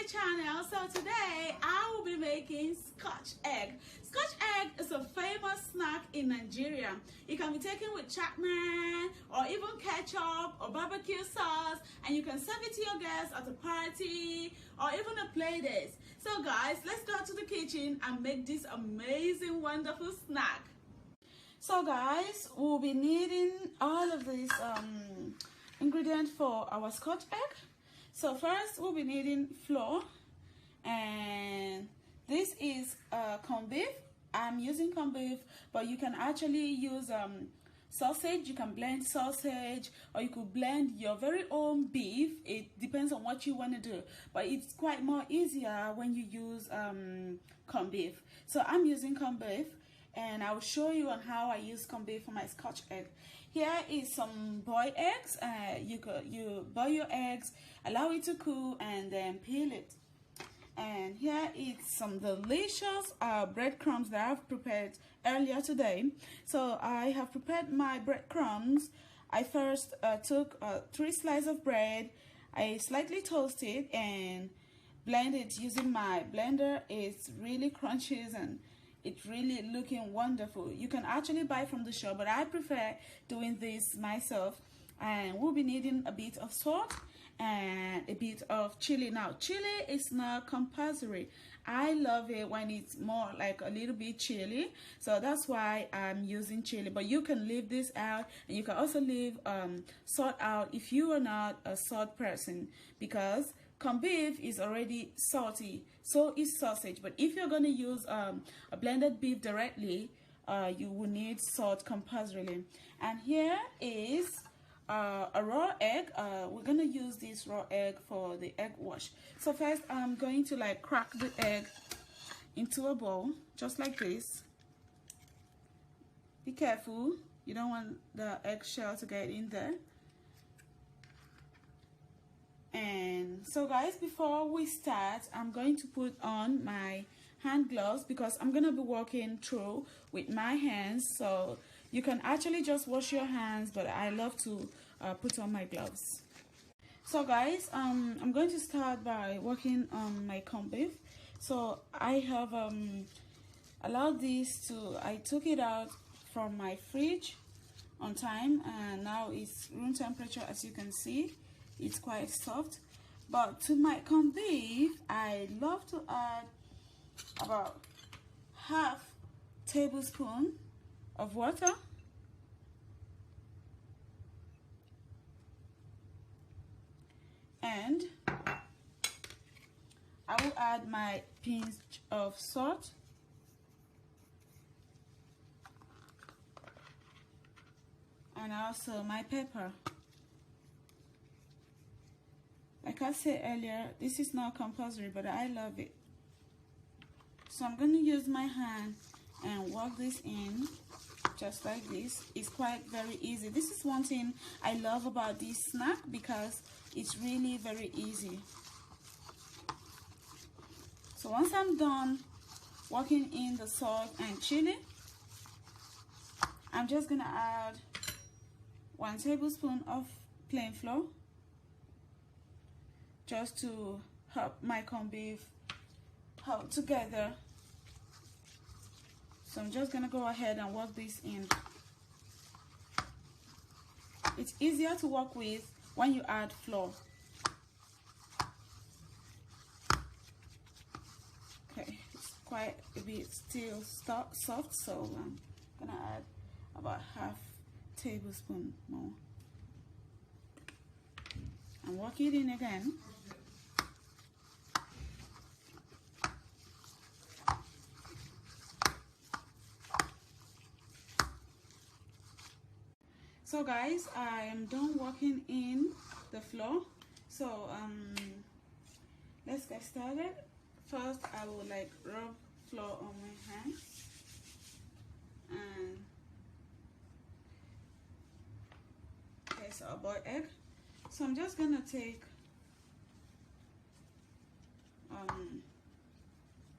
my channel. So today I will be making Scotch egg. Scotch egg is a famous snack in Nigeria. It can be taken with chapman or even ketchup or barbecue sauce, and you can serve it to your guests at a party or even a play date. So guys, let's go to the kitchen and make this amazing, wonderful snack. So guys, we'll be needing all of these ingredients for our Scotch egg. So first we'll be needing flour, and this is corned beef. I'm using corned beef, but you can actually use sausage. You can blend sausage, or you could blend your very own beef. It depends on what you want to do, but it's quite more easier when you use corned beef. So I'm using corned beef, and I will show you on how I use corned beef for my Scotch egg. Here is some boiled eggs. You boil your eggs, allow it to cool, and then peel it. And here is some delicious breadcrumbs that I've prepared earlier today. So I have prepared my breadcrumbs. I first took 3 slices of bread. I slightly toasted and blended using my blender. It's really crunchy and it's really looking wonderful. You can actually buy from the shop, but I prefer doing this myself. And we'll be needing a bit of salt and a bit of chili. Now, chili is not compulsory. I love it when it's more like a little bit chili, so that's why I'm using chili. But you can leave this out, and you can also leave salt out if you are not a salt person, because corned beef is already salty, so is sausage. But if you're going to use a blended beef directly, you will need salt compulsorily. And here is a raw egg. We're going to use this raw egg for the egg wash. So first I'm going to crack the egg into a bowl, just like this. Be careful, you don't want the eggshell to get in there. And so guys, before we start, I'm going to put on my hand gloves because I'm going to be working through with my hands. So you can actually just wash your hands, but I love to put on my gloves. So guys, I'm going to start by working on my corned beef. So I have allowed this to, I took it out from my fridge on time, and now it's room temperature. As you can see, it's quite soft. But to my corned beef, I love to add about ½ tablespoon of water, and I will add my pinch of salt, and also my pepper. Like I said earlier, this is not compulsory, but I love it. So I'm going to use my hand and work this in just like this. It's quite very easy. This is one thing I love about this snack, because it's really very easy. So once I'm done working in the salt and chili, I'm just going to add 1 tablespoon of plain flour, just to help my corned beef help together. So I'm just gonna go ahead and work this in. It's easier to work with when you add flour. Okay, it's quite a bit still soft, so I'm gonna add about ½ tablespoon more and work it in again. So guys, I am done working in the flour. So let's get started. First I will rub flour on my hands, and okay, so a boiled egg. So I'm just gonna take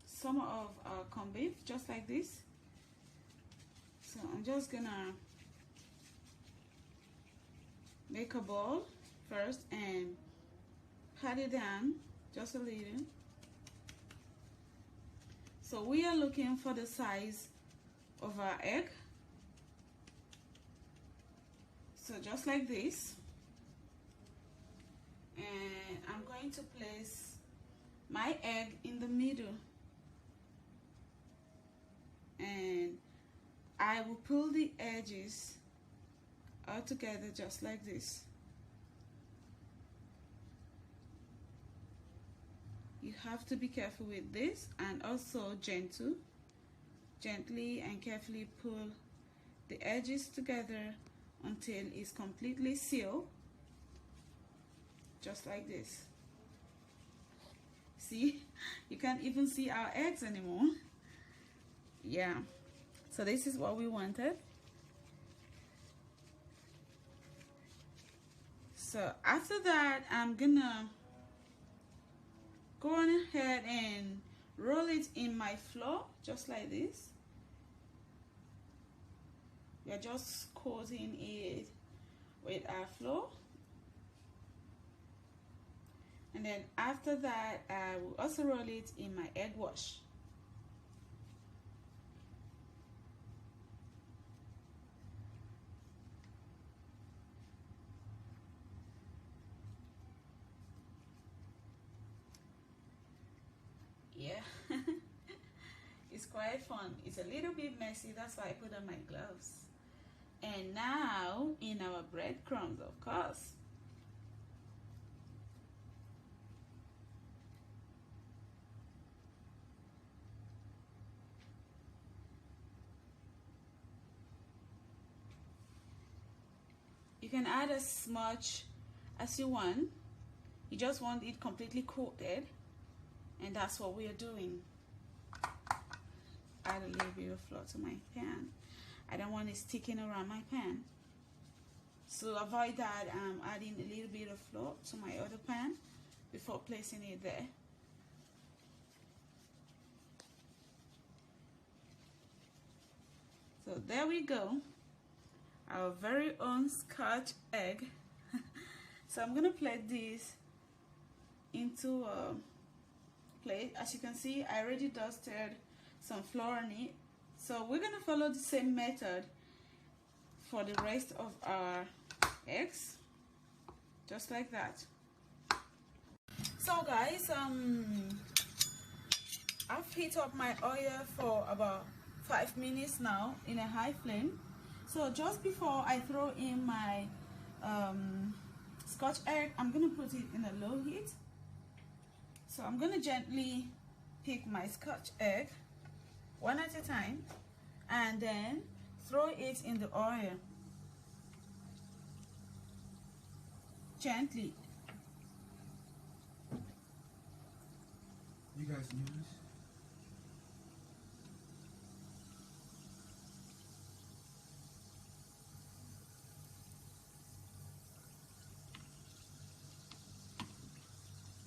some of corned beef, just like this. So I'm just gonna make a bowl first and pat it down just a little. So we are looking for the size of our egg. So just like this. And I'm going to place my egg in the middle. And I will pull the edges all together just like this. You have to be careful with this, and also gently and carefully pull the edges together until it's completely sealed, just like this. See, you can't even see our eggs anymore. Yeah, so this is what we wanted. So after that, I'm gonna go on ahead and roll it in my flour just like this. We are just coating it with our flour, and then after that I will also roll it in my egg wash. Yeah. It's quite fun. It's a little bit messy, that's why I put on my gloves. And now in our breadcrumbs, of course. You can add as much as you want. You just want it completely coated, and that's what we are doing. Add a little bit of flour to my pan. I don't want it sticking around my pan. So avoid that, I'm adding a little bit of flour to my other pan before placing it there. So there we go, our very own Scotch egg. So I'm gonna plate this into a plate. As you can see, I already dusted some flour on it. So we're gonna follow the same method for the rest of our eggs, just like that. So guys, I've heated up my oil for about 5 minutes now in a high flame. So just before I throw in my Scotch egg, I'm gonna put it in a low heat. So I'm gonna gently pick my Scotch egg one at a time and then throw it in the oil gently. You guys knew this?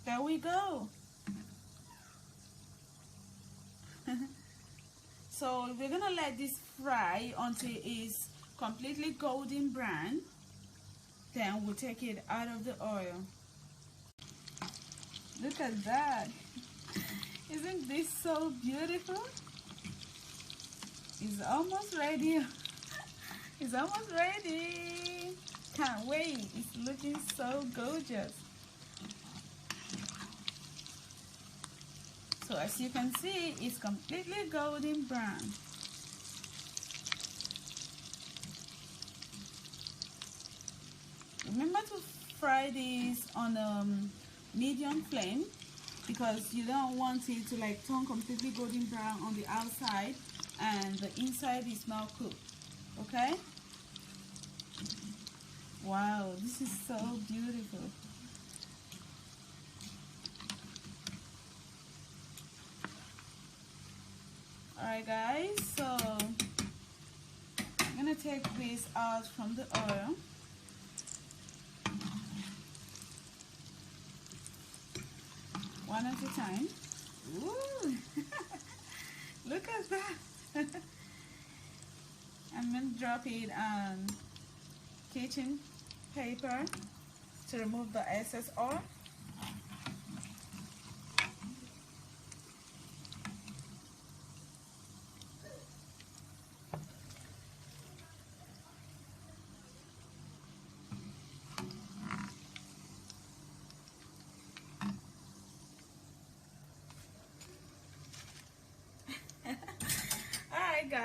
There we go. So we're gonna let this fry until it's completely golden brown. Then we'll take it out of the oil. Look at that. Isn't this so beautiful? It's almost ready. It's almost ready. Can't wait. It's looking so gorgeous. So as you can see, it's completely golden brown. Remember to fry this on a medium flame, because you don't want it to like turn completely golden brown on the outside and the inside is not cooked. Okay? Wow, this is so beautiful. Alright guys, so I'm gonna take this out from the oil. One at a time. Ooh. Look at that. I'm gonna drop it on kitchen paper to remove the excess oil.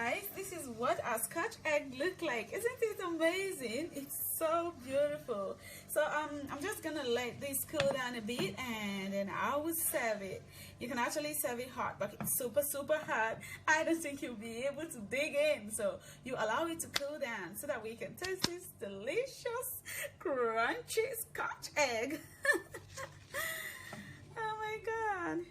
guys, this is what our Scotch egg look like. Isn't it amazing? It's so beautiful. So I'm just gonna let this cool down a bit and then I will serve it. You can actually serve it hot, but it's super hot. I don't think you'll be able to dig in, so you allow it to cool down so that we can taste this delicious crunchy Scotch egg. Oh my god.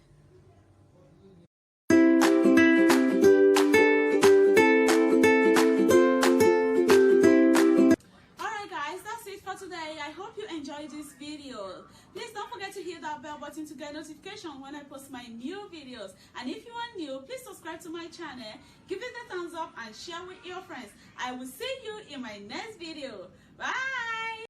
Today, I hope you enjoyed this video. Please don't forget to hit that bell button to get notification when I post my new videos. And if you are new, please subscribe to my channel, give it a thumbs up and share with your friends. I will see you in my next video. Bye.